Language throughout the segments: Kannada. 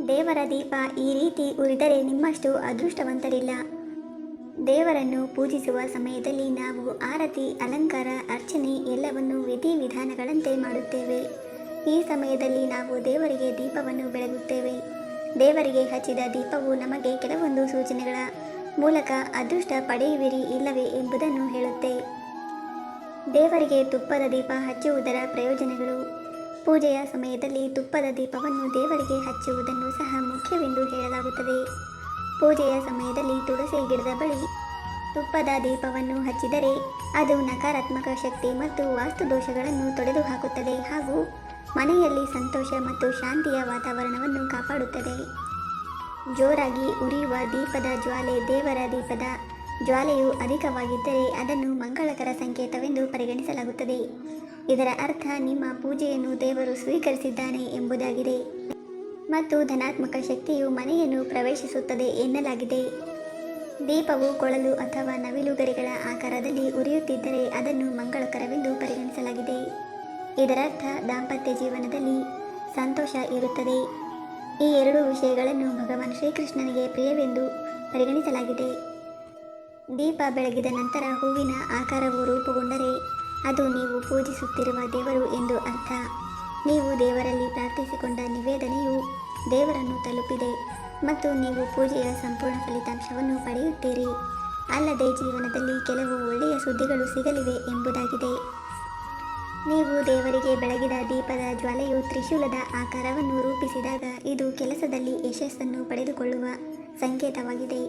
ದೇವರ ದೀಪ ಈ ರೀತಿ ಉರಿದರೆ ನಿಮ್ಮಷ್ಟು ಅದೃಷ್ಟವಂತರಿಲ್ಲ. ದೇವರನ್ನು ಪೂಜಿಸುವ ಸಮಯದಲ್ಲಿ ನಾವು ಆರತಿ, ಅಲಂಕಾರ, ಅರ್ಚನೆ ಎಲ್ಲವನ್ನು ವಿಧಿವಿಧಾನಗಳಂತೆ ಮಾಡುತ್ತೇವೆ. ಈ ಸಮಯದಲ್ಲಿ ನಾವು ದೇವರಿಗೆ ದೀಪವನ್ನು ಬೆಳಗುತ್ತೇವೆ. ದೇವರಿಗೆ ಹಚ್ಚಿದ ದೀಪವು ನಮಗೆ ಕೆಲವೊಂದು ಸೂಚನೆಗಳ ಮೂಲಕ ಅದೃಷ್ಟ ಪಡೆಯುವಿರಿ ಇಲ್ಲವೇ ಎಂಬುದನ್ನು ಹೇಳುತ್ತೆ. ದೇವರಿಗೆ ತುಪ್ಪದ ದೀಪ ಹಚ್ಚುವುದರ ಪ್ರಯೋಜನಗಳು. ಪೂಜೆಯ ಸಮಯದಲ್ಲಿ ತುಪ್ಪದ ದೀಪವನ್ನು ದೇವರಿಗೆ ಹಚ್ಚುವುದನ್ನು ಸಹ ಮುಖ್ಯವೆಂದು ಹೇಳಲಾಗುತ್ತದೆ. ಪೂಜೆಯ ಸಮಯದಲ್ಲಿ ತುಳಸಿ ಗಿಡದ ಬಳಿ ತುಪ್ಪದ ದೀಪವನ್ನು ಹಚ್ಚಿದರೆ ಅದು ನಕಾರಾತ್ಮಕ ಶಕ್ತಿ ಮತ್ತು ವಾಸ್ತು ದೋಷಗಳನ್ನು ತೊಡೆದುಹಾಕುತ್ತದೆ ಹಾಗೂ ಮನೆಯಲ್ಲಿ ಸಂತೋಷ ಮತ್ತು ಶಾಂತಿಯ ವಾತಾವರಣವನ್ನು ಕಾಪಾಡುತ್ತದೆ. ಜೋರಾಗಿ ಉರಿಯುವ ದೀಪದ ಜ್ವಾಲೆ. ದೇವರ ದೀಪದ ಜ್ವಾಲೆಯು ಅಧಿಕವಾಗಿದ್ದರೆ ಅದನ್ನು ಮಂಗಳಕರ ಸಂಕೇತವೆಂದು ಪರಿಗಣಿಸಲಾಗುತ್ತದೆ. ಇದರ ಅರ್ಥ ನಿಮ್ಮ ಪೂಜೆಯನ್ನು ದೇವರು ಸ್ವೀಕರಿಸಿದ್ದಾನೆ ಎಂಬುದಾಗಿದೆ ಮತ್ತು ಧನಾತ್ಮಕ ಶಕ್ತಿಯು ಮನೆಯನ್ನು ಪ್ರವೇಶಿಸುತ್ತದೆ ಎನ್ನಲಾಗಿದೆ. ದೀಪವು ಕೊಳಲು ಅಥವಾ ನವಿಲುಗರಿಗಳ ಆಕಾರದಲ್ಲಿ ಉರಿಯುತ್ತಿದ್ದರೆ ಅದನ್ನು ಮಂಗಳಕರವೆಂದು ಪರಿಗಣಿಸಲಾಗಿದೆ. ಇದರರ್ಥ ದಾಂಪತ್ಯ ಜೀವನದಲ್ಲಿ ಸಂತೋಷ ಇರುತ್ತದೆ. ಈ ಎರಡು ವಿಷಯಗಳನ್ನು ಭಗವಾನ್ ಶ್ರೀಕೃಷ್ಣನಿಗೆ ಪ್ರಿಯವೆಂದು ಪರಿಗಣಿಸಲಾಗಿದೆ. ದೀಪ ಬೆಳಗಿದ ನಂತರ ಹೂವಿನ ಆಕಾರವು ರೂಪುಗೊಂಡರೆ ಅದು ನೀವು ಪೂಜಿಸುತ್ತಿರುವ ದೇವರು ಎಂದು ಅರ್ಥ. ನೀವು ದೇವರಲ್ಲಿ ಪ್ರಾರ್ಥಿಸಿಕೊಂಡ ನಿವೇದನೆಯು ದೇವರನ್ನು ತಲುಪಿದೆ ಮತ್ತು ನೀವು ಪೂಜೆಯ ಸಂಪೂರ್ಣ ಫಲಿತಾಂಶವನ್ನು ಪಡೆಯುತ್ತೀರಿ. ಅಲ್ಲದೆ ಜೀವನದಲ್ಲಿ ಕೆಲವು ಒಳ್ಳೆಯ ಸುದ್ದಿಗಳು ಸಿಗಲಿವೆ ಎಂಬುದಾಗಿದೆ. ನೀವು ದೇವರಿಗೆ ಬೆಳಗಿದ ದೀಪದ ಜ್ವಾಲೆಯು ತ್ರಿಶೂಲದ ಆಕಾರವನ್ನು ರೂಪಿಸಿದಾಗ ಇದು ಕೆಲಸದಲ್ಲಿ ಯಶಸ್ಸನ್ನು ಪಡೆದುಕೊಳ್ಳುವ ಸಂಕೇತವಾಗಿದೆ.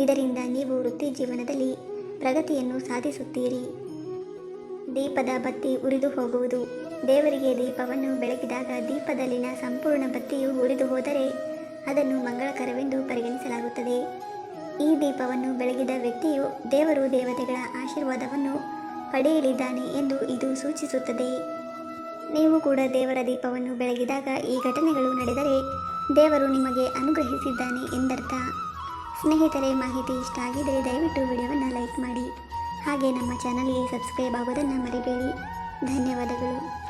ಇದರಿಂದ ನೀವು ವೃತ್ತಿ ಜೀವನದಲ್ಲಿ ಪ್ರಗತಿಯನ್ನು ಸಾಧಿಸುತ್ತೀರಿ. ದೀಪದ ಬತ್ತಿ ಉರಿದು ಹೋಗುವುದು. ದೇವರಿಗೆ ದೀಪವನ್ನು ಬೆಳಗಿದಾಗ ದೀಪದಲ್ಲಿನ ಸಂಪೂರ್ಣ ಬತ್ತಿಯು ಉರಿದು ಹೋದರೆ ಅದನ್ನು ಮಂಗಳಕರವೆಂದು ಪರಿಗಣಿಸಲಾಗುತ್ತದೆ. ಈ ದೀಪವನ್ನು ಬೆಳಗಿದ ವ್ಯಕ್ತಿಯು ದೇವರು ದೇವತೆಗಳ ಆಶೀರ್ವಾದವನ್ನು ಪಡೆಯಲಿದ್ದಾನೆ ಎಂದು ಇದು ಸೂಚಿಸುತ್ತದೆ. ನೀವು ಕೂಡ ದೇವರ ದೀಪವನ್ನು ಬೆಳಗಿದಾಗ ಈ ಘಟನೆಗಳು ನಡೆದರೆ ದೇವರು ನಿಮಗೆ ಅನುಗ್ರಹಿಸಿದ್ದಾನೆ ಎಂದರ್ಥ. ಸ್ನೇಹಿತರೆ, ಮಾಹಿತಿ ಇಷ್ಟ ಆಗಿದರೆ ದಯವಿಟ್ಟು ವಿಡಿಯೋವನ್ನು ಲೈಕ್ ಮಾಡಿ. ಹಾಗೆ ನಮ್ಮ ಚಾನಲ್ಗೆ ಸಬ್ಸ್ಕ್ರೈಬ್ ಆಗೋದನ್ನು ಮರಿಬೇಡಿ. ಧನ್ಯವಾದಗಳು.